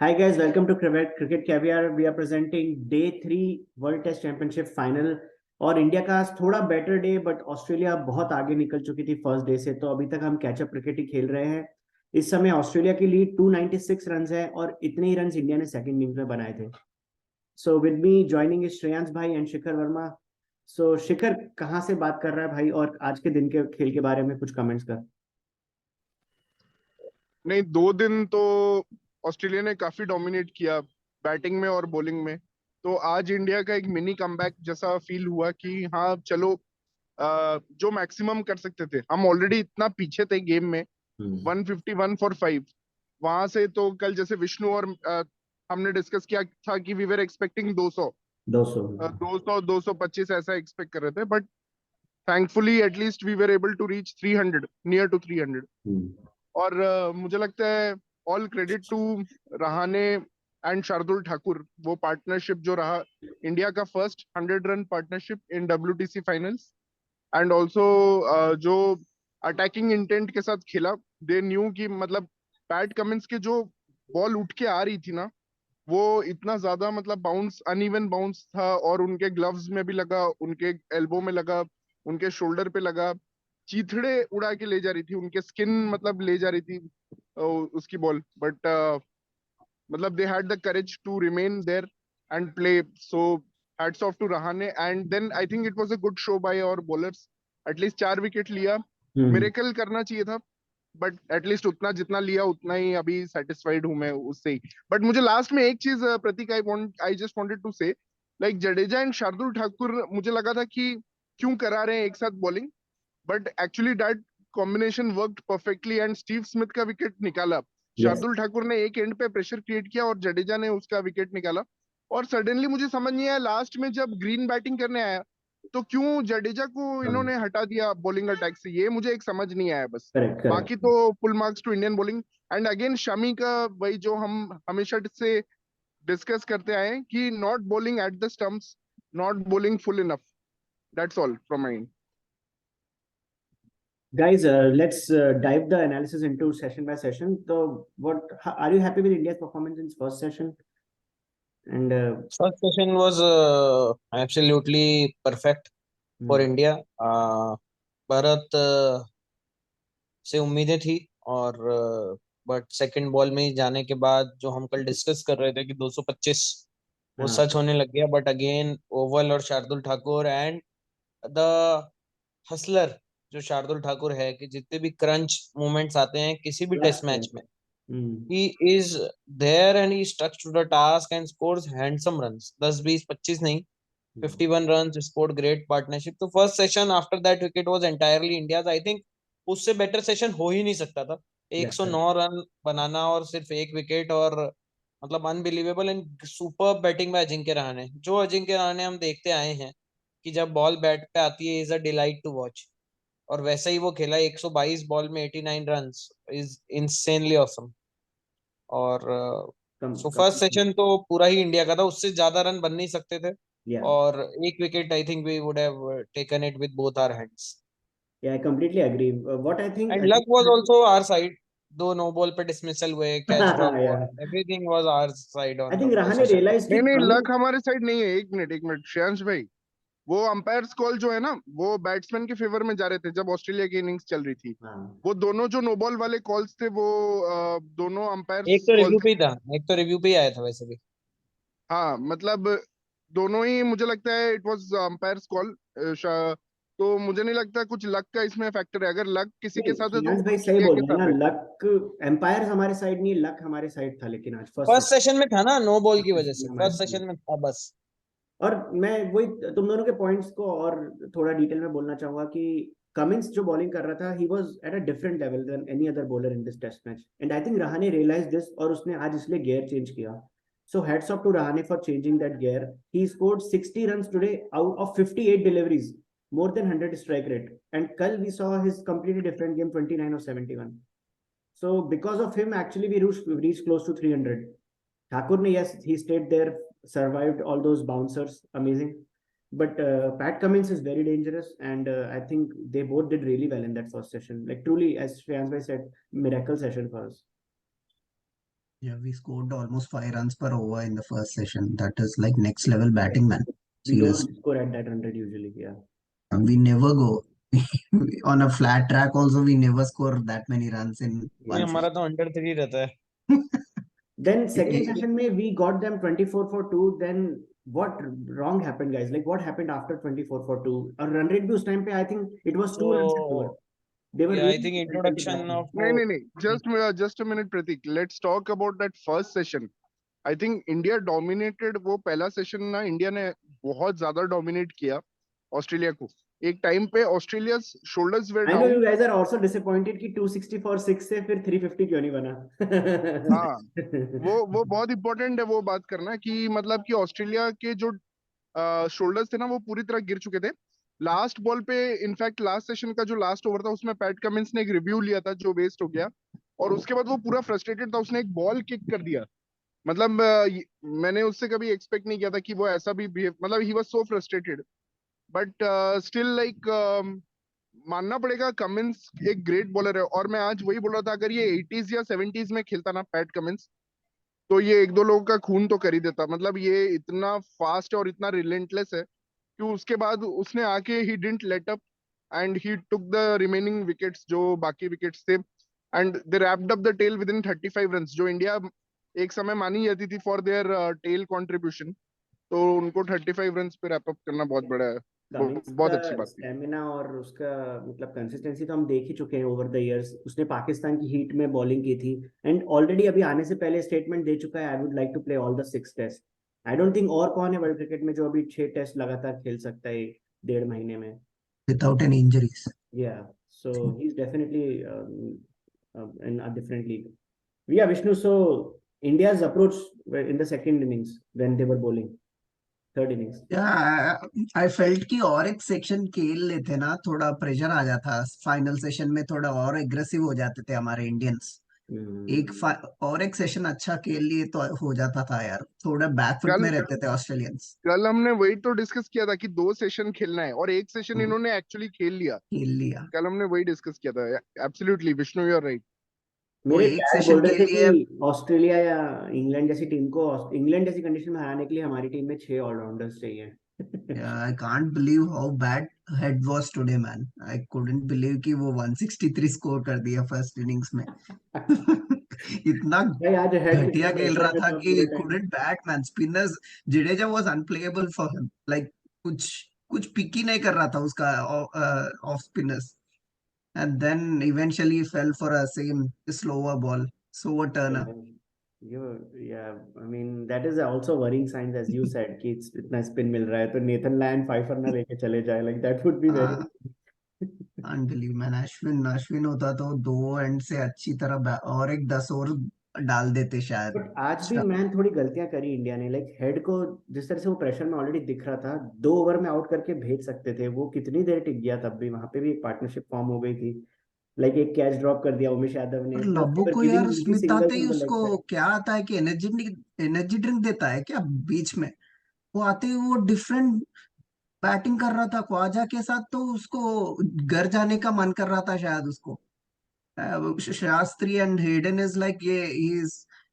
Hi guys, welcome to Cricket Caviar. We are presenting Day 3 World Test Championship Final. और India का आज थोड़ा better day, but Australia बहुत आगे निकल चुकी थी फर्स्ट डे से, तो अभी तक हम कैचअप क्रिकेट ही खेल रहे हैं। इस समय ऑस्ट्रेलिया की लीड 296 रन है और इतने ही रन इंडिया ने सेकंड इनिंग्स में बनाए थे। So with me joining is Shreyansh भाई एंड शिखर वर्मा। सो शिखर कहाँ से बात कर रहा है भाई, और आज के दिन के खेल के बारे में कुछ कमेंट्स कर। नहीं, 2 दिन तो ऑस्ट्रेलिया ने काफी डोमिनेट किया बैटिंग में और बॉलिंग में। तो आज इंडिया का एक मिनी कमबैक जैसा फील हुआ कि हाँ चलो, जो मैक्सिमम कर सकते थे। हम ऑलरेडी इतना पीछे थे गेम में, 151 फॉर 5। वहां से तो कल जैसे विष्णु और हमने डिस्कस किया था कि वी वर एक्सपेक्टिंग 200, 200। 200 225 ऐसा एक्सपेक्ट कर रहे थे, but thankfully at least we were able to reach 300, near to 300। और मुझे लगता है all credit to Rahane and Shardul Thakur. वो पार्टनरशिप जो रहा, इंडिया का first 100 run partnership in WTC finals, and also जो अटैकिंग इंटेंट के साथ खेला। दे न्यू कि मतलब पैट कमिंस के जो बॉल उठ के आ रही थी ना, वो इतना ज्यादा मतलब बाउंस, अनइवन बाउंस था, और उनके ग्लव्स में भी लगा, उनके एल्बो में लगा, उनके शोल्डर पे लगा। चीथड़े उड़ा के ले जा रही थी, उनके स्किन मतलब ले जा रही थी उसकी बॉल। बट मतलब they had the courage to remain there and play. So hats off to Rahane. And then I think it was a good show by our bowlers. At least 4 wicket लिया, मिरेकल करना चाहिए था, बट एटलीस्ट उतना जितना लिया उतना ही अभी सेटिस्फाइड हूं मैं उससे ही। बट मुझे लास्ट में एक चीज, प्रतीक, आई जस्ट वांटेड टू से, लाइक जडेजा एंड शार्दुल ठाकुर, मुझे लगा था कि क्यों करा रहे हैं एक साथ bowling, but actually that combination worked perfectly and Steve Smith का विकेट निकाला। यस। शार्दुल ठाकुर ने एक एंड पे प्रेशर क्रिएट किया और जडेजा ने उसका विकेट निकाला। और सडनली मुझे समझ नहीं आया लास्ट में जब ग्रीन बैटिंग करने आया तो क्यों जडेजा को इन्होंने हटा दिया बॉलिंग अटैक से, ये मुझे एक समझ नहीं आया बस। करेक्ट बाकी करेक्ट। तो full marks to Indian bowling. And again Shami का वही जो हम हमेशा से डिस्कस करते आए हैं कि not bowling at the stumps, not bowling full enough. That's all from my. Guys, let's dive the analysis into session by session. So, are you happy with India's performance in first session? And First session was absolutely perfect for hmm, India. Bharat से उम्मीदें थी, और but second ball में ही जाने के बाद जो हम कल डिस्कस कर रहे थे कि 225, वो हाँ, सच होने लग गया। बट अगेन ओवल और Shardul Thakur and the Hustler जो शार्दुल ठाकुर है, कि जितने भी क्रंच मोमेंट्स आते हैं किसी भी टेस्ट मैच में, hmm, he is there and he stuck to the task and scores handsome runs. 10 20 25 नहीं, 51 runs, scored great partnership. तो first session after that wicket was entirely India's. I think उससे better session हो ही नहीं सकता था। yes, correct. 109 run बनाना और सिर्फ एक विकेट, और मतलब unbelievable and super batting bye Ajinkya Rahane. जो अजिंक्य रहाणे हम देखते आए हैं कि जब बॉल बैट पे आती है is a delight to watch, और वैसे ही वो खेला। 122 बॉल में 89 रन्स इज इंसेनली ऑसम। और Come, so come. First session तो पूरा ही इंडिया का था, उससे ज्यादा रन बन नहीं सकते थे। Yeah, और एक wicket I think we would have taken it with both our hands. yeah, I completely agree. What I think, and luck was also our side. दो नो बॉल पे डिसमिसल हुए, कैच ड्रॉप हुआ, yeah, everything was our side I on the think first Rahane session. realized नहीं कि नहीं, coming. Luck हमारे side नहीं है। एक मिनट श्रेयांश भाई, वो अंपायर्स कॉल जो है ना, वो बैट्समैन के फेवर में जा रहे थे जब ऑस्ट्रेलिया की इनिंग्स चल रही थी। हाँ, वो दोनों जो नो बॉल वाले कॉल्स थे, वो दोनों एक अंपायर्स तो कॉल रिव्यू थे। पे ही था, एक तो रिव्यू पे ही आया था वैसे भी। हाँ मतलब दोनों ही मुझे लगता है इट वाज अंपायर्स कॉल। तो मुझे नहीं लगता कुछ लक का इसमें फैक्टर है। अगर लक किसी के नहीं, साथ है तो श्रेयांश वो भाई सही इंडिया बोल के रहे हैं ना, साथ है। लक एम्पायर हमारे साइड नहीं, लक हमारे साइड था, लेकिन आज फर्स्ट फर्स्ट सेशन में था ना, नो बॉल की वजह सेशन से हमारे फर्स्ट साइड। सेशन में था बस। और मैं वही तुम दोनों के पॉइंट्स को और थोड़ा डिटेल में बोलना चाहूंगा कि कमिंस जो बॉलिंग कर रहा था, he was at a different level than any other bowler in this test match, and I think Rahane realise this और उसने आज इसलिए गियर चेंज किया। So heads off to Rahane for changing that gear. He scored 60 runs today out of 58 deliveries, more than 100 strike rate, and kal we saw his completely different game, 29 or 71. So because of him actually we reached close to 300. Thakur ne, yes, he stayed there, survived all those bouncers, amazing. But Pat Cummins is very dangerous, and I think they both did really well in that first session. Like truly, as Shreyans bhai said, miracle session for us. Yeah, we scored almost 5 runs per over in the first session. That is like next level batting, man. We Seriously. don't score at that 100 usually. Yeah. We never go on a flat track. Also, we never score that many runs in नहीं, one हमारा तो under 3 रहता है. Then second session. session में we got them 24 for 2. Then what wrong happened, guys? Like what happened after 24 for 2? Our run rate भी उस time पे I think it was 2 runs at over. So They were yeah, I really think content to introduction bat. of नहीं, just a minute, Pratik. Let's talk about that first session. I think India dominated वो पहला session ना, India ने बहुत ज्यादा dominate किया Australia को. एक टाइम पे Australia shoulders were I know you down. guys are also disappointed कि 260 for 6 से फिर 350 क्यों नहीं बना. हाँ, वो बहुत इंपॉर्टेंट है वो बात करना कि मतलब कि ऑस्ट्रेलिया के जो शोल्डर्स थे ना वो पूरी तरह गिर चुके थे. लास्ट बॉल पे इनफैक्ट लास्ट सेशन का जो लास्ट ओवर था उसमें पैट कमिंस ने एक रिव्यू लिया था जो वेस्ट हो गया, और उसके बाद वो पूरा फ्रस्ट्रेटेड था. उसने एक बॉल किक कर दिया. मतलब मैंने उससे कभी एक्सपेक्ट नहीं किया था कि वो ऐसा भी बिहेव, मतलब he was so frustrated. But still like मानना पड़ेगा कमिंस एक ग्रेट बॉलर है. और मैं आज वही बोल रहा था, अगर ये 80s या 70s में खेलता ना पैट कमिंस, तो ये एक दो लोगों का खून तो कर ही देता. मतलब ये इतना फास्ट है और इतना रिलेंटलेस है कि उसके बाद उसने आके ही didn't let up and he took the remaining wickets, जो बाकी विकेट्स थे, and they wrapped up the tail within 35 runs, जो इंडिया एक समय मानी जाती थी फॉर देयर टेल कंट्रीब्यूशन. तो उनको 35 रन्स पे रैप अप करना बहुत बड़ा है, कमिंस बहुत का अच्छी बात थी. स्टेमिना और उसका मतलब कंसिस्टेंसी तो हम देख ही चुके हैं ओवर द इयर्स. उसने पाकिस्तान की हीट में बॉलिंग की थी एंड ऑलरेडी अभी आने से पहले स्टेटमेंट दे चुका है, I would like to play all the 6 test. I don't think और कौन है वर्ल्ड क्रिकेट में जो अभी 6 टेस्ट लगातार खेल सकता है 1.5 महीने में. Without any injuries. Yeah, so he's definitely in a different league. Yeah, Vishnu, so India's approach in the second innings when they were bowling, third innings. Yeah, I felt कि और एक सेक्शन खेल लेते ना, थोड़ा प्रेशर आ जाता. Final session में थोड़ा और एग्रेसिव हो जाते थे हमारे इंडियंस. और एक सेशन अच्छा खेल लिए तो हो जाता था यार. थोड़ा बैकफुट में रहते थे ऑस्ट्रेलियंस. कल हमने वही तो डिस्कस किया था कि 2 सेशन खेलना है और एक सेशन इन्होंने एक्चुअली खेल लिया. कल हमने वही डिस्कस किया था. Absolutely Vishnu, you are right. मेरे एक डैड सेशन बोल रहे के थे लिए कि ऑस्ट्रेलिया या इंग्लैंड जैसी टीम को इंग्लैंड जैसी कंडीशन में हराने के लिए हमारी टीम में 6 ऑलराउंडर्स चाहिए. I can't believe how bad head was today, man. I couldn't believe कि वो 163 स्कोर कर दिया फर्स्ट इनिंग्स में. इतना भाई आज हेड घटिया खेल रहा था कि पूरे time. couldn't bat, man. Spinners, Jadeja was unplayable for him. Like कुछ पिक ही नहीं कर रहा था उसका off spinners. And then eventually fell for a same slower ball, slower turner. Yeah, I mean that is also worrying signs as you said कि इतना spin मिल रहा है तो नेथन लायन 5 रन लेके चले जाए, like that would be very unbelief. Man Ashwin होता तो 2 एंड से अच्छी तरह और एक 10 और डाल देते शायद. बट आज भी मैन थोड़ी गलतियां करी इंडिया ने. लाइक हेड को जिस तरह से वो प्रेशर में ऑलरेडी दिख रहा था, 2 ओवर में आउट करके भेज सकते थे. वो कितनी देर टिक गया, तब भी वहां पे भी एक पार्टनरशिप फॉर्म हो गई थी. लाइक एक कैच ड्रॉप कर दिया उमेश यादव ने. और लब्बू को यार स्मिथ आते ही उसको क्या आता है कि एनर्जी ड्रिंक देता है क्या बीच में. वो आते ही वो डिफरेंट बैटिंग कर रहा था ख्वाजा के साथ, तो उसको घर जाने का मन कर रहा था शायद उसको. Shastri and Hayden is like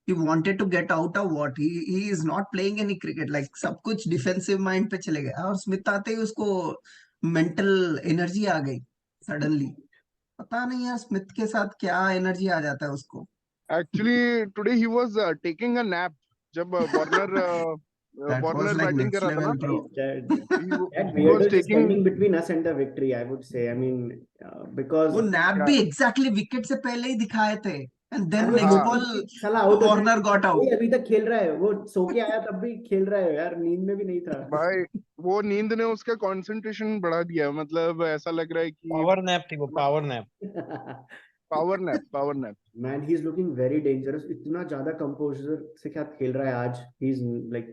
he wanted to get out of what he is not playing any cricket, like सब कुछ डिफेंसिव माइंड पे चले गए. और स्मिथ आते ही उसको मेंटल एनर्जी आ गई सडनली. पता नहीं यार स्मिथ के साथ क्या एनर्जी आ जाता है उसको. Actually today he was taking a nap जब वार्नर बैटिंग कर रहा था ना. That weirdo is standing between us and the victory, I would say. I mean, because वो नैप भी एग्जैक्टली विकेट से पहले ही दिखाए थे. एंड देन वो नेक्स्ट बॉल साला आउट वार्नर गॉट आउट. अभी तक खेल रहा है. वो सो के आया तब भी खेल रहा है यार, नींद में भी नहीं था भाई. वो नींद ने उसका कंसंट्रेशन बढ़ा दिया. मतलब ऐसा लग रहा है कि पावर नैप थी वो, power nap. Power nap. Man he is looking very dangerous. इतना ज्यादा कंपोजर से क्या खेल रहा है आज. He is like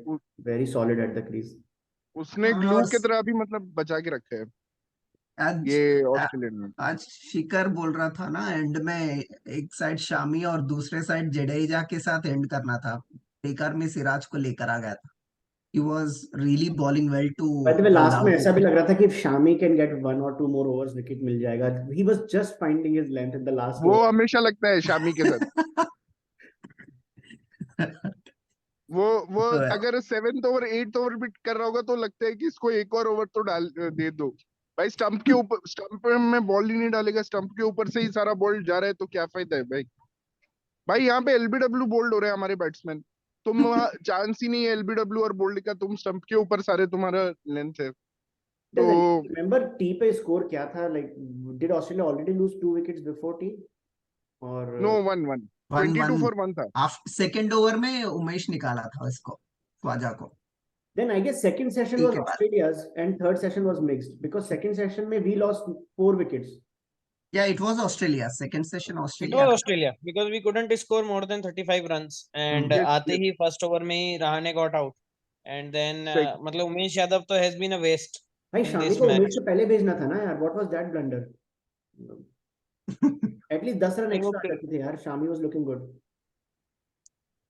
very solid at the crease. उसने ग्लू की तरह भी मतलब बचा के रखा है ये ऑस्ट्रेलियन में. आज शिखर बोल रहा था ना एंड में एक साइड शामी और दूसरे साइड जडेजा के साथ एंड करना था. बेकार में सिराज को लेकर आ गया था. He was really bowling well to By the way, last में ऐसा भी लग रहा था कि Shami can get 1 or 2 more overs, wicket मिल जाएगा. He was just finding his length in the last वो over. हमेशा लगता है शामी के साथ. वो तो है। अगर 7th ओवर 8th ओवर भी कर रहा होगा तो लगता है कि इसको एक और ओवर तो डाल दे दो भाई। स्टंप के ऊपर, स्टंप में बॉल ही नहीं डालेगा, स्टंप के ऊपर से ही सारा बॉल जा रहा है तो क्या फायदा है भाई। भाई यहाँ पे एलबीडब्ल्यू बोल्ड हो रहे हैं हमारे बैट्समैन, तुम चांस ही नहीं है एलबीडब्ल्यू और बोल्ड का, तुम स्टंप के ऊपर सारे तुम्हारा लेंथ है तो। रिमेंबर टी पे स्कोर क्या था, like did Australia already lose 2 wickets before tea और नो 1-1, 1-1 22-1 था। सेकेंड ओवर में उमेश निकाला था इसको, ख्वाजा को। then I guess second session T was के बाद Australia's and third session was mixed because second session में we lost 4 wickets. या it was Australia, second session It Australia was का। Australia because we couldn't score more than 35 runs and Yes, आते yes, ही first over में ही Rahane got out and then sec- मतलब उमेश यादव तो has been a waste भाई in Shami this को Umesh match। से पहले भेजना था ना यार, what was that blunder? At least 10 run नहीं वो एक्स्ट्रा आ जाते थे यार, शामी वाज लुकिंग गुड।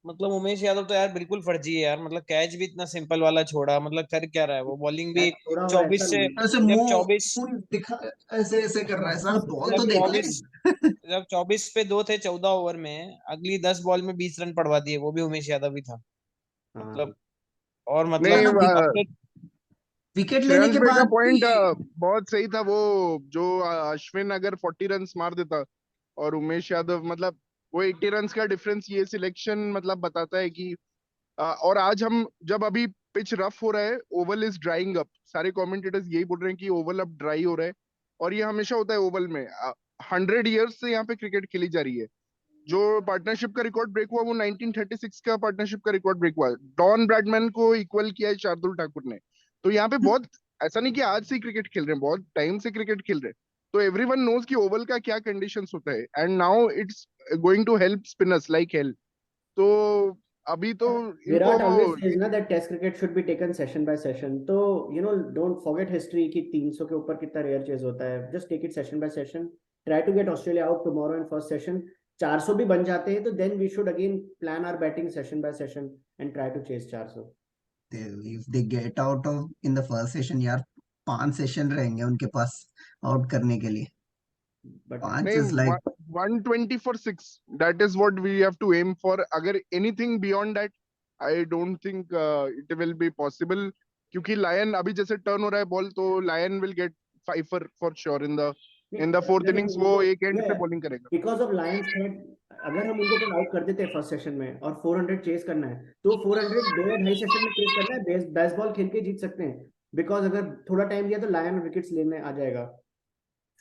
मतलब उमेश यादव तो यार बिल्कुल फर्जी है यार, मतलब कैच भी इतना सिंपल वाला छोड़ा, मतलब कर क्या रहा है वो, बॉलिंग भी थोड़ा हुआ ऐसा 24 से ऐसे जब मुंह 24 मुंह दिखा, ऐसे ऐसे कर रहा है साला, बॉल जब तो देख ले। 24 जब 24 पे 2 थे 14 ओवर में, अगली 10 बॉल में 20 रन पड़वा दिए, वो भी उमेश यादव ही था हाँ मतलब। और नहीं मतलब अब तो विकेट लेने श्रेयांश के भाई का बाद पॉइंट भी बहुत सही था। वो जो अश्विन अगर 40 रन मार देता और उमेश यादव, मतलब वो 80 रन का डिफरेंस, ये सिलेक्शन मतलब बताता है कि और आज हम जब अभी पिच रफ हो रहा है, ओवल इज ड्राइंग अप, सारे कमेंटेटर्स यही बोल रहे हैं कि ओवल अब ड्राई हो रहा है। और ये हमेशा होता है ओवल में, 100 ईयर्स से यहाँ पे क्रिकेट खेली जा रही है। जो पार्टनरशिप का रिकॉर्ड ब्रेक हुआ वो 1936 का पार्टनरशिप का रिकॉर्ड ब्रेक हुआ, डॉन ब्रैडमैन को इक्वल किया है शार्दुल ठाकुर ने। तो यहाँ पे बहुत, ऐसा नहीं कि आज से क्रिकेट खेल रहे हैं, बहुत टाइम से क्रिकेट खेल रहे हैं। तो एवरीवन नोज कि ओवल का क्या कंडीशंस होता है, and now it's going to help spinners like hell. तो अभी तो इनको विराट always says ना that test cricket should be taken session by session, तो you know don't forget history कि 300 के ऊपर कितना रेयर चेज होता है, just take it session by session, try to get Australia out tomorrow in first session, 400 भी बन जाते हैं तो then we should again plan our batting session by session and try to chase 400. If they get out of in the first session यार, 5 session रहेंगे उनके pass out करने के लिए। But 5 नहीं, is like 120 for 6, that is what we have to aim for। अगर anything beyond that I don't think it will be possible, क्योंकि lion अभी जैसे टर्न हो रहा है बॉल, तो lion will get fifer for sure in the fourth अगर हम innings। वो उनको एक एंड से बॉलिंग करेगा। because of Lions threat, अगर हम उनको कल आउट कर देते हैं फर्स्ट सेशन में और 400 चेस करना है तो 400 दो या ढाई सेशन में चेस करना है, बेसबॉल खेल के जीत सकते हैं। बिकॉज अगर थोड़ा टाइम दिया तो लायन विकेट्स लेने आ जाएगा।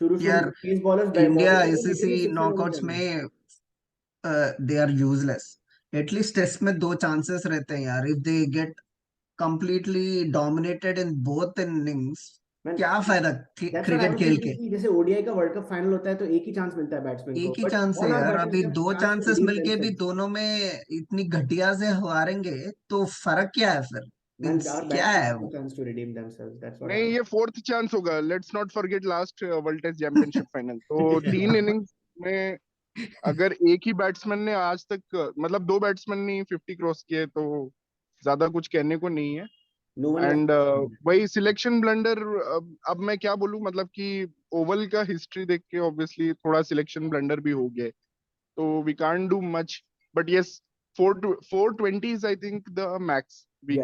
शुरू शुरू यार में तेज bowlers India bowling ICC knockouts में they are useless. At least test में 2 चांसेस रहते हैं यार, if they get completely dominated in both innings, क्या फायदा that's what I cricket am खेल थिंकिंग के। कि जैसे ओडीआई का वर्ल्ड कप फाइनल होता है तो एक ही चांस मिलता है बैट्समैन को, एक ही बट चांस है ऑल आवर यार, बैटर्स अभी have 2 chance to chances redeem मिलके भी देमसेल्व्स। दोनों में इतनी घटिया से हारेंगे तो फर्क क्या है फिर? मैन मींस आवर क्या बैट्समैन है हैव वो? Chance to redeem themselves, that's what नहीं, ये फोर्थ चांस होगा। Let's not forget last world test championship final. तो 3 इनिंग्स में अगर एक ही बैट्समैन ने आज तक, मतलब 2 बैट्समैन ने 50 क्रॉस किए, तो ज्यादा कुछ कहने को नहीं है। नो वन एंड वही सिलेक्शन ब्लंडर, अब मैं क्या बोलूं, मतलब कि ओवल का हिस्ट्री देख के ऑब्वियसली थोड़ा सिलेक्शन ब्लंडर भी हो गया, तो we can't do much. But yes, 420 is I think the max we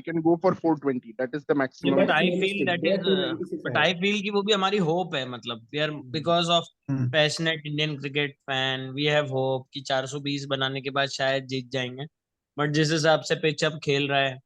can go for 420, that is the maximum। But that's I feel realistic, that they is are 296 but है। I feel कि वो भी हमारी hope है, मतलब we are because of hmm, passionate Indian cricket fan, we have hope कि 420 बनाने के बाद शायद जीत जाएंगे। बट जिस हिसाब से पिच अप खेल रहा है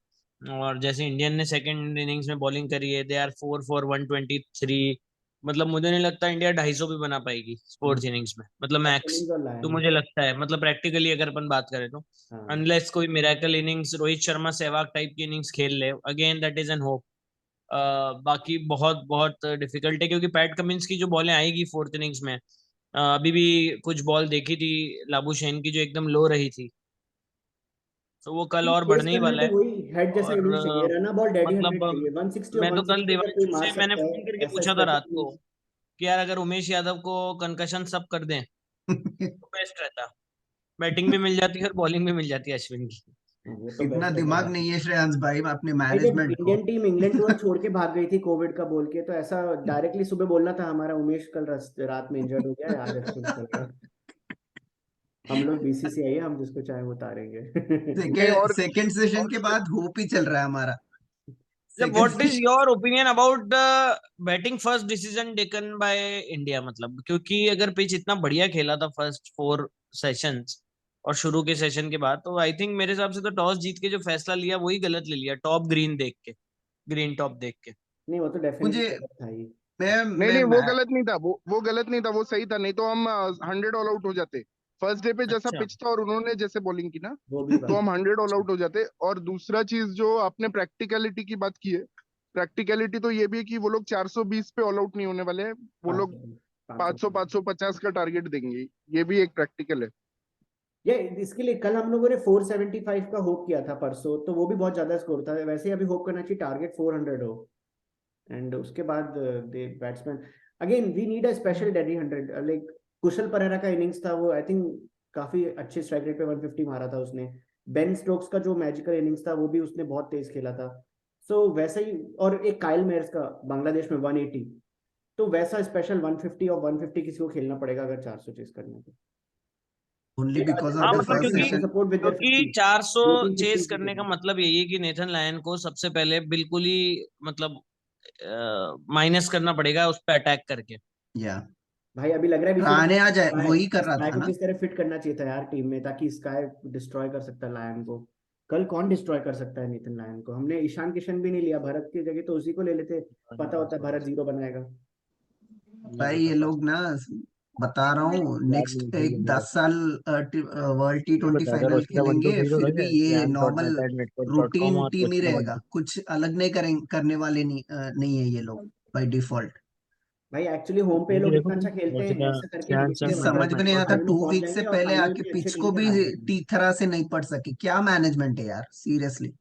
और जैसे इंडियन ने सेकंड इनिंग्स में बॉलिंग करी है, दे आर 4 फॉर 123, मतलब मुझे नहीं लगता इंडिया 250 भी बना पाएगी फोर्थ इनिंग्स में, मतलब फर्स्ट मैक्स। इनिंग्स और तो लायन। मुझे लगता है मतलब प्रैक्टिकली अगर अपन बात करें तो हाँ अनलेस कोई miracle innings Rohit Sharma Sehwag type की इनिंग्स खेल ले, again that is an hope. बाकी बहुत बहुत डिफिकल्ट है क्योंकि पैट कमिंस की जो बॉलें आएगी फोर्थ इनिंग्स में, अभी भी कुछ बॉल देखी थी लाबुशेन की जो एकदम लो रही थी, तो वो कल और चेस बढ़ने ही करना है वाला तो है। वही हेड जैसा और इनिंग्स चाहिए, रन बॉल डैडी मतलब 100 चाहिए, 160 और मैं तो कल 160 अगर कोई देवांशु मार से मैंने सकता है फोन करके ऐसा पूछा था रात स्ट्रेटेजी। को कि यार अगर उमेश यादव को कंकशन सब कर दें तो बेस्ट रहता, बैटिंग भी मिल जाती है और बॉलिंग भी मिल जाती है अश्विन की। वो तो इतना बेस्ट दिमाग रहेगा। नहीं है श्रेयांश भाई अपने भाई जब मैनेजमेंट को। इंडियन टीम इंग्लैंड टूर छोड़ के भाग गई थी कोविड का बोल के, तो ऐसा डायरेक्टली सुबह बोलना था हमारा उमेश कल रात में इंजर्ड हो गया है, आज अश्विन चल रहा है। हम लोग बीसीसीआई है, हम जिसको चाहे वो उतारेंगे। नहीं, और सेकेंड सेशन के बाद होप ही चल रहा है हमारा। What is your opinion about the batting first decision taken by India? मतलब क्योंकि अगर पिच इतना बढ़िया खेला था फर्स्ट 4 सेशंस और शुरू के सेशन के बाद, तो आई थिंक मेरे हिसाब से तो टॉस जीत के जो फैसला लिया वही गलत ले लिया, टॉप ग्रीन देख के, ग्रीन टॉप देख के। नहीं, वो तो डेफिनेटली मुझे गलत था ही। नहीं मैं नहीं, वो गलत नहीं था, वो गलत नहीं था, वो सही था, नहीं तो हम 100 ऑल आउट हो जाते फर्स्ट डे पे, जैसा अच्छा। पिच था और उन्होंने जैसे बॉलिंग की ना, वो भी तो बात। हम 100 ऑल आउट हो जाते। और दूसरा चीज जो आपने प्रैक्टिकलिटी की बात की है, प्रैक्टिकलिटी तो ये भी है कि वो लोग 420 पे ऑल आउट नहीं होने वाले हैं, वो लोग 500 550 का टारगेट देंगे, ये भी एक प्रैक्टिकल है। ये इसके लिए कल हम लोगों ने 475 का होप किया था परसों, तो वो भी बहुत ज्यादा स्कोर था। वैसे ही अभी होप करना चाहिए टारगेट 400 हो, एंड उसके बाद they batsman again we need a special daddy 100, like Kushal Perera का इनिंग्स था वो, आई थिंक काफी अच्छे स्ट्राइक रेट पे 150 मारा था उसने। बेन स्टोक्स का जो मैजिकल इनिंग्स था वो भी उसने बहुत तेज खेला था। सो वैसा ही, और एक काइल मेयर्स का बांग्लादेश में 180, तो वैसा स्पेशल 150 और 150 किसी को खेलना पड़ेगा अगर 400 चेस करना है तो। ओनली बिकॉज ऑफ हाँ द मतलब फर्स्ट क्योंकि सेशन। सपोर्ट विद देयर क्योंकि 50, 400 दो-तीन चेस 50 करने का चाहिए। मतलब यही है कि नेथन लायन को सबसे पहले बिल्कुल ही मतलब माइनस करना पड़ेगा उस पर अटैक करके। या भाई अभी लग रहा है वी शुड आने आ जाए, वही कर रहा स्काई था को ना। किस तरह फिट करना चाहिए था यार टीम में, ताकि स्काई डिस्ट्रॉय कर सकता है लायन को। कल कौन डिस्ट्रॉय कर सकता है नितिन लायन को? हमने ईशान किशन भी नहीं लिया, भरत की जगह तो उसी को ले लेते, पता होता है भरत जीरो बनाएगा। भाई ये लोग ना, बता रहा हूँ नेक्स्ट एक 10 साल वर्ल्ड T20 फाइनल खेलेंगे, फिर भी ये नॉर्मल रूटीन टीम ही रहेगा, कुछ अलग नहीं करने वाले नहीं, नहीं है ये लोग बाय डिफॉल्ट। भाई एक्चुअली होम पे ये लोग इतना अच्छा खेलते हैं, ऐसा करके देख के समझ में नहीं आता, फाइनल में 2 वीक पहुंच से जाएंगे और पहले फाइनल आके में अच्छे पिच टीम को से भी हार जाएंगे। ठीक तरह से नहीं पढ़ सके, क्या मैनेजमेंट है यार, सीरियसली।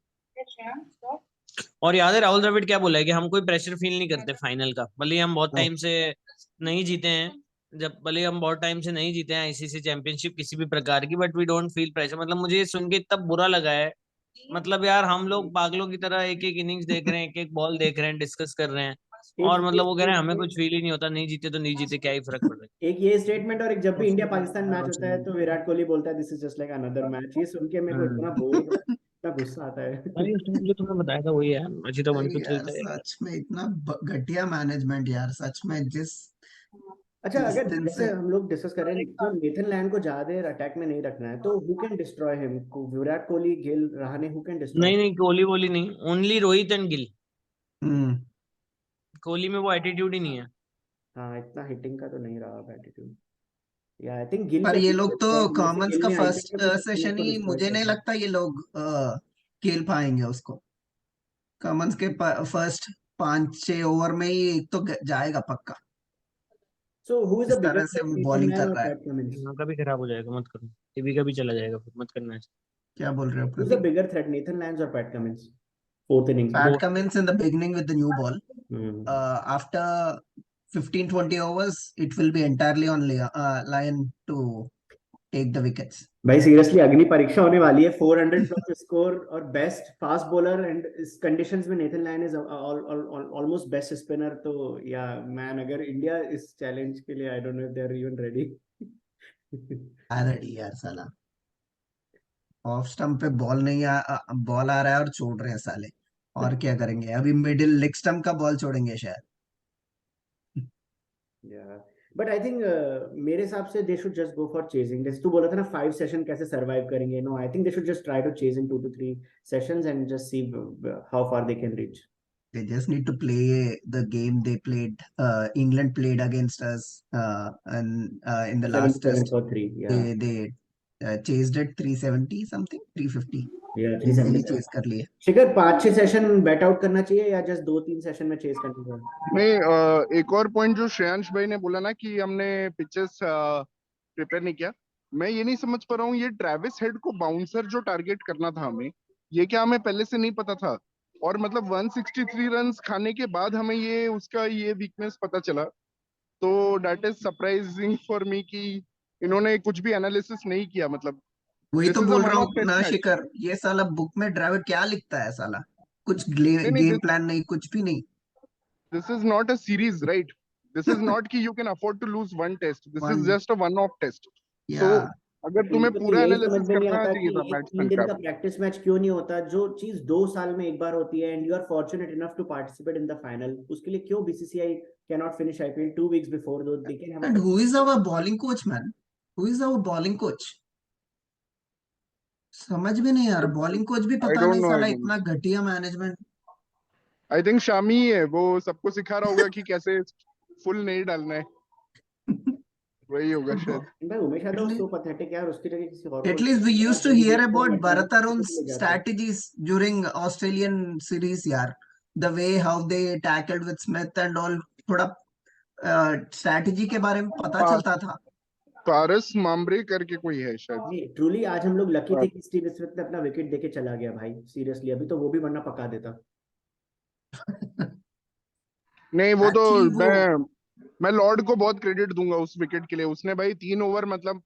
और याद है राहुल द्रविड़ क्या बोला है कि हम कोई प्रेशर फील नहीं करते फाइनल का, भले ही हम बहुत हाँ। टाइम से नहीं जीते हैं, जब भले ही हम बहुत टाइम से नहीं जीते हैं आईसीसी चैंपियनशिप किसी भी प्रकार की, but we don't feel pressure. मतलब मुझे ये सुन के इतना बुरा लगा है, मतलब यार हम लोग पागलों की तरह एक एक इनिंग्स देख रहे हैं, एक एक बॉल देख रहे हैं, डिस्कस कर रहे हैं, और मतलब वो कह रहे हैं हमें कुछ फील ही नहीं होता, नहीं जीते तो नहीं जीते, क्या ही फर्क पड़ रहा एक ये स्टेटमेंट, और एक जब भी इंडिया पाकिस्तान मैच होता है तो विराट कोहली बोलता है this is just like another match. ये सुन के मेरे को इतना है। बोर, इतना गुस्सा आता है। अरे उस टाइम जो तुमने बताया था वही है, अजी तो वन भाई पे यार चलता है। सच में इतना घटिया मैनेजमेंट यार, सच में अच्छा, जिस अगर दिन जैसे से। हम लोग डिस्कस कर रहे हैं, जो नेथन लैंड को ज्यादा देर अटैक में नहीं रखना है, तो who can destroy him? Virat Kohli, Gill, Rahane, who can destroy? नहीं नहीं, कोहली वोली नहीं, ओनली रोहित एंड गिल। हम्म। कोहली में वो एटीट्यूड ही नहीं है। हाँ, इतना हिटिंग का तो नहीं रहा एटीट्यूड। या आई थिंक गिल पर कैन ये बी लोग तो डिस्ट्रॉयड, जैसे कॉमन्स गिल का ने फर्स्ट आईपीएल में कुछ टीमों सेशन को ही डिस्ट्रॉय मुझे किया नहीं था। लगता ये लोग खेल पाएंगे उसको। कॉमन्स के फर्स्ट 5-6 ओवर में ही एक तो जाएगा पक्का, सो हु इज इस द बिगर तरह से थ्रेट, वो नेथन बॉलिंग लैंड कर और रहा है। PAT Cummins? यहाँ का भी खराब हो जाएगा, मत करो, टीवी का भी चला जाएगा, फिर मत करना ऐसा। क्या बोल रहे हो हु इज द प्रतीक? बिगर थ्रेट, नेथन लैंड और पैट कमिंस फोर्थ इनिंग्स में? Pat both. Cummins in the beginning with the new ball, hmm. After 15-20 overs it will be entirely on Lion to take the wickets. भाई seriously अग्नि परीक्षा होने वाली है, 400 plus score और best fast bowler, and इस conditions में Nathan Lyon is almost best spinner. तो या मैन, अगर इंडिया इस चैलेंज के लिए, I don't know if they are even ready. Ready यार साला, ऑफ स्टंप पे बॉल नहीं बॉल आ रहा है और छोड़ रहे हैं साले, और क्या करेंगे अभी, मिडिल लेग स्टंप का बॉल छोड़ेंगे शायद। या बट आई थिंक मेरे हिसाब से दे should just go for chasing. जैसे तू बोला था ना 5 सेशन कैसे सरवाइव करेंगे, no I think they should just try to chase in 2 to 3 sessions and just see how far they can reach. They just need to play the game they played. England played against us, and in the last 77 test, for 3, yeah. they chased it 370 something, 350. या Easily 377। chase कर लिए. शिखर 5-6 session bat out करना चाहिए या just 2-3 session में chase करना चाहिए? नहीं, एक और पॉइंट जो श्रेयांश भाई ने बोला ना कि हमने पिचेस प्रिपेयर नहीं किया, मैं ये नहीं समझ पा रहा हूँ, ये ट्रेविस हेड को बाउंसर जो टारगेट करना था हमें, ये क्या हमें पहले से नहीं पता था? और मतलब 163 रन्स खाने के बाद हमें ये उसका ये वीकनेस पता चला, तो that is surprising for me कि इन्होंने कुछ भी एनालिसिस नहीं किया। मतलब वही दिस तो इज अ बोल रहा वन ऑफ हूँ टेस्ट ना मैच। शिखर, ये साला बुक में ड्राइवर क्या लिखता है साला, कुछ नहीं नहीं, गेम प्लान नहीं, कुछ भी नहीं। This is not a series, right? This is not कि you can afford to lose one test, this one, is just a one off test. या सो अगर मुझे तुम्हें तो पूरा यही समझ एनालिसिस में नहीं करना आता चाहिए कि था एक बैट्समैन 3 दिन का। का प्रैक्टिस मैच क्यों नहीं होता, जो चीज 2 साल में एक बार होती है, and you are fortunate enough to participate in the final, उसके लिए क्यों BCCI can not finish IPL 2 weeks before, though they can have And a who is our bowling coach, man? Who is our bowling coach? समझ में नहीं आ रहा, bowling coach भी आई पता don't नहीं, नो, आई साला डोंट नो। इतना घटिया मैनेजमेंट। आई थिंक शामी ही है, वो सबको सिखा रहा होगा कि कैसे फुल नहीं डालना है, वही होगा शायद। भाई उमेश यादव सो पैथेटिक यार, उसकी जगह किसी और At को least we used to hear about Bharat Arun's ले जाते। strategies during Australian series, यार. The way how they tackled with Smith and all, थोड़ा स्ट्रैटेजी के बारे में पता चलता था। पारस मामरे करके कोई है शायद। नहीं ट्रूली आज हम लोग लकी थे कि स्टीव स्मिथ ने अपना विकेट देके चला गया भाई, सीरियसली, अभी तो वो भी वरना पका देता। नहीं वो तो एक्चुअली वो मैं लॉर्ड को बहुत क्रेडिट दूंगा उस विकेट के लिए। उसने भाई 3 ओवर मतलब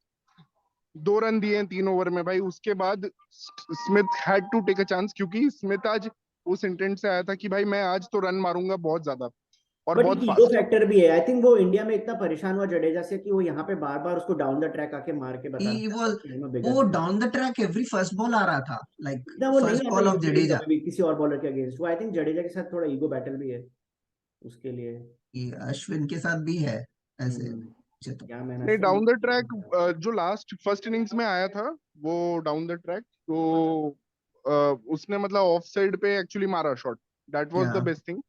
2 रन दिए हैं 3 ओवर में भाई। उसके बाद Smith had to take a chance, क्योंकि स्मिथ आज उस इंटेंट से आया था कि भाई मैं आज तो रन मारूंगा बहुत ज्यादा और बट एक बहुत ईगो फास्ट। फैक्टर भी है, आई थिंक वो इंडिया में इतना परेशान हुआ जडेजा से कि वो यहाँ पे बार बार उसको डाउन द ट्रैक आके मार के बता he रहा was था बिगर वो down the track every first ball आ रहा था, लाइक इतना वो नहीं फर्स्ट आता बॉल ऑफ यूजुअली जडेजा। कभी भी किसी और बॉलर के अगेंस्ट। वो आई थिंक जडेजा के साथ थोड़ा ईगो बैटल भी है उसके लिए। ये अश्विन के साथ भी है ऐसे, हम्म, मुझे तो। क्या मैंने नहीं डाउन द ट्रैक जो लास्ट फर्स्ट इनिंग्स में आया था वो डाउन द ट्रैक, तो उसने मतलब ऑफ साइड पे एक्चुअली मारा शॉट। दैट वाज या the best thing.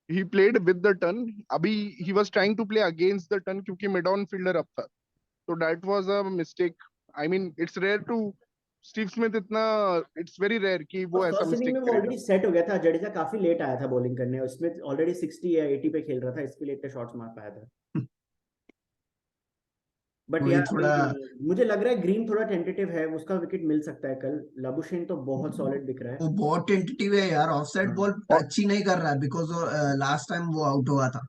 He played with the turn. अभी he was trying to play against the turn क्योंकि मिड ऑन फील्डर अप था, तो that was a mistake. I mean it's rare to Steve Smith इतना, it's very rare कि और वो ऐसा first inning mistake में वो करेगा। ऑलरेडी सेट हो गया था, जडेजा काफी लेट आया था बॉलिंग करने, उसमें ऑलरेडी 60 या 80 पे खेल रहा था, इसके लिए इतने शॉट्स मार पाया था। बट वही यार थोड़ा, अभी मुझे लग रहा है ग्रीन थोड़ा टेंटेटिव है, उसका विकेट मिल सकता है कल। लाबुशेन तो बहुत सॉलिड दिख रहा है। वो बहुत टेंटेटिव है यार, ऑफसाइड बॉल और टच ही नहीं कर रहा है, बिकॉज लास्ट टाइम वो आउट हुआ था।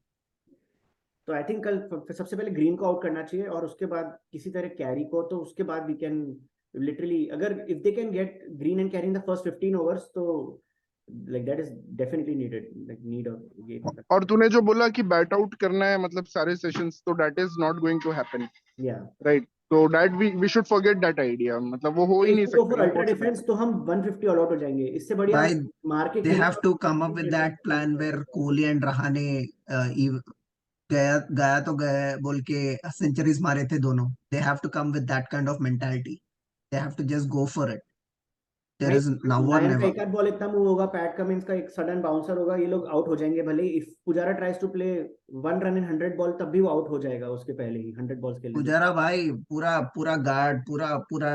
तो आई थिंक कल सबसे पहले ग्रीन को आउट करना चाहिए, और उसके बाद किसी तरह कैरी को, तो उसके बाद वी कैन लिटरली, अगर if they can get Green and Carey in the first 15 overs, तो like that is definitely needed, like need of game. और तूने जो बोला कि बैट आउट करना है मतलब सारे सेशंस, तो that is not going to happen, yeah right? तो that we should forget that idea, मतलब वो हो ही इफ नहीं वी गो सकता, फॉर अल्ट्रा इम्पॉसिबल। डिफेंस तो हम 150 ऑल आउट हो जाएंगे, इससे बढ़िया भाई मार के दे खेलो। Have to come up with that plan where Kohli and Rahane गया गया तो गए बोल के सेंचुरीज मारे थे दोनों। They have to come with that kind of mentality, they have to just go for it, there भाई इज नाउ और लायन का नेवर। एक आध बॉल इतना मूव होगा, पैट कमिंस का एक सडन बाउंसर होगा, ये लोग आउट हो जाएंगे। भले if Pujara tries to play 1 run in 100 ball, तब भी वो आउट हो जाएगा उसके पहले ही 100 बॉल्स खेलने से। पुजारा भाई पूरा पूरा गार्ड, पूरा पूरा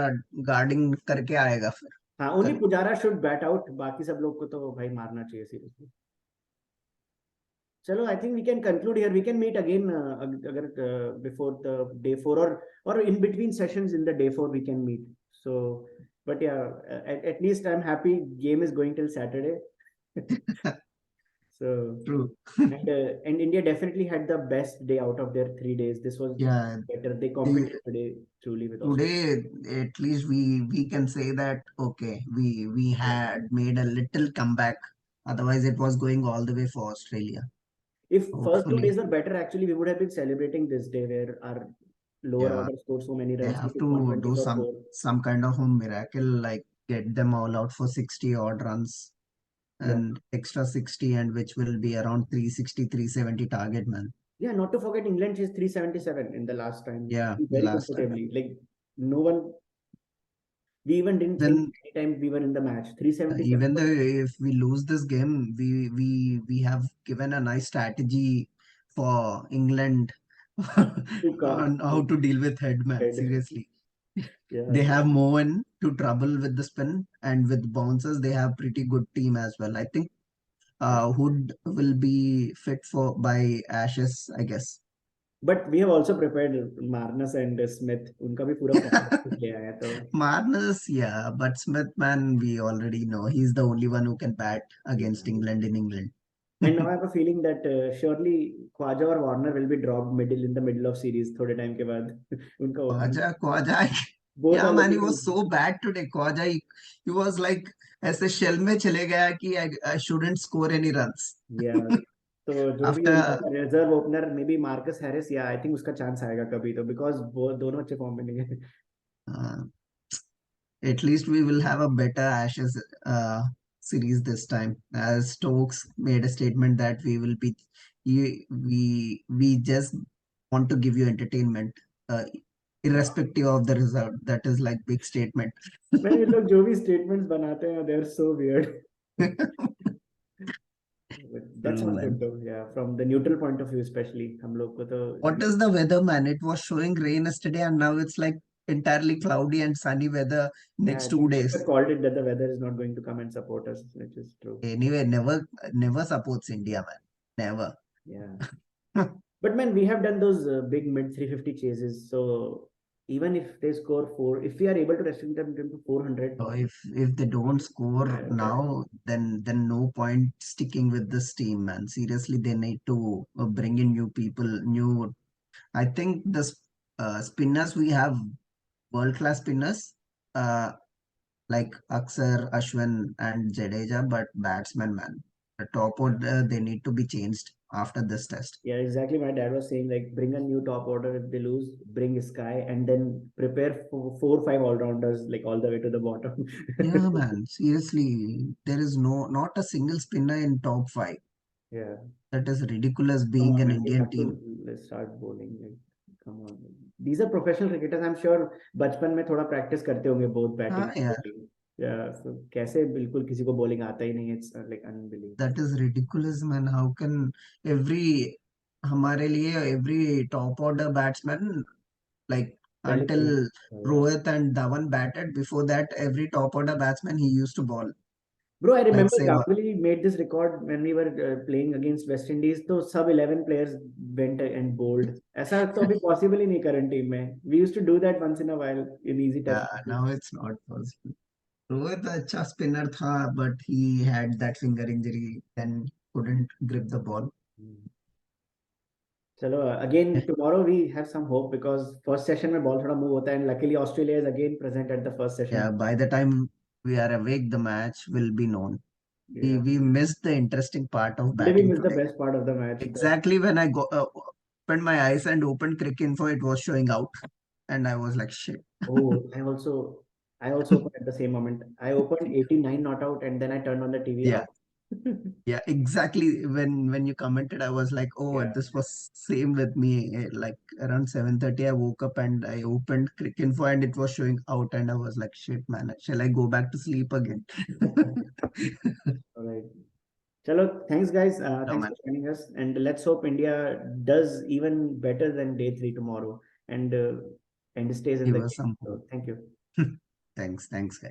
गार्डिंग करके आएगा फिर हाँ ओनली कल। पुजारा शुड बैट आउट, बाकी सब लोग को तो भाई मारना चाहिए सीरियसली। चलो I think we can conclude here, we can meet again अगर बिफोर द डे 4, और in between sessions in the day 4 we can meet. So but yeah at least I'm happy game is going till Saturday. So true. and India definitely had the best day out of their 3 days. This was या better. They competed today truly with Australia. today at least we can say that okay, we had made a little comeback, otherwise it was going all the way for Australia. If first 2 days Hopefully were better, actually we would have been celebrating this day where our lower yeah, order scored so many they runs. We have took to 120 do for 4. some kind of a miracle, like get them all out for 60 odd runs Yeah. and extra 60, and which will be around 360 370 target, man. Yeah, not to forget England chased 377 in the last time Yeah, very last time. comfortably. Like no one, we even didn't think Then anytime we were in the match. 377 even though if we lose this game, we have given a nice strategy for England to come. on how to deal with Headman. Head. Seriously, Yeah. they have Moen to trouble with the spin, and with bouncers they have pretty good team as well. I think Hood will be fit for by Ashes, I guess. But we have also prepared Marnus and Smith. उनका भी पूरा form ले आया तो Marnus, yeah, but Smith, man, we already know he's the only one who can bat against yeah. England in England. And now I have a feeling that surely Khwaja or Warner will be dropped in the middle of series थोड़े time के बाद उनका Khwaja, both yeah, are man, he looking was so bad today. Khwaja, he was like ऐसे shell में चले गया कि I shouldn't score any runs. yeah. तो जो भी उनका After reserve opener may be Marcus Harris, या आई थिंक उसका चांस आएगा कभी तो, बिकॉज वो दोनों अच्छे फॉर्म में नहीं है। At least we will have a better Ashes series this time, as Stokes made a statement that we just want to give you entertainment, irrespective of the result. That is like big statement. मैं ये लोग जो भी statements बनाते हैं, they're so weird. That True, sounds man. good though. Yeah, from the neutral point of view, especially हम लोग को तो. What is the weather, man? It was showing rain yesterday, and now it's like entirely cloudy and sunny weather next Yeah, 2 days. I called it that the weather is not going to come and support us, which is true. Anyway, never supports India, man. Never. Yeah. But man, we have done those big mid 350 chases. So even if they score 4, if we are able to restrict them to 400. So if they don't score Yeah, now, then no point sticking with this team, man. Seriously, they need to bring in new people, new. I think the spinners we have, world-class spinners, like Aksar, Ashwin, and Jadeja, but batsmen, man, the top order they need to be changed after this test. Yeah, exactly. My dad was saying like bring a new top order if they lose, bring Sky, and then prepare for 4 or 5 all-rounders like all the way to the bottom. Yeah, man. Seriously, there is not a single spinner in top 5. Yeah. That is ridiculous Come being on, an man, we Indian have to team. let's start bowling. Like, come on. These are professional cricketers. I'm sure बचपन में थोड़ा practice करते होंगे both batting हाँ and यार, bowling. Yeah, so कैसे बिल्कुल किसी को bowling आता ही नहीं है. It's like unbelievable. that is ridiculous, man. How can every हमारे लिए every top order batsman, like पहले until खेल. Rohit and Dhawan batted, before that every top order batsman he used to bowl. Bro, I Like remember Sehwag. Ganguly made this record when we were playing against West Indies. तो सब 11 players went and bowled. ऐसा तो अभी possible ही नहीं current team में. We used to do that once in a while in easy test Yeah, matches. now it's not possible. Rohit अच्छा spinner था, but he had that finger injury and couldn't grip the ball. चलो again tomorrow we have some hope because first session में ball थोड़ा move होता है and luckily Australia is again present at the first session. Yeah, by the time we are awake, the match will be known. Yeah. We missed the interesting part of Maybe we batting missed the today. best part of the match. Exactly when I opened my eyes and opened Cricinfo, it was showing out, and I was like, shit. Oh, I also opened at the same moment. I opened 89 not out and then I turned on the TV. Yeah. Yeah, exactly. When you commented, I was like, oh, Yeah. this was same with me. Like around 7:30, I woke up and I opened Cricinfo and it was showing out, and I was like, shit, man, shall I go back to sleep again? All right. Chalo, thanks guys. No, Thanks man. for joining us. And let's hope India does even better than day 3 tomorrow and stays in Give the us game. some So hope. thank you. Thanks, guys.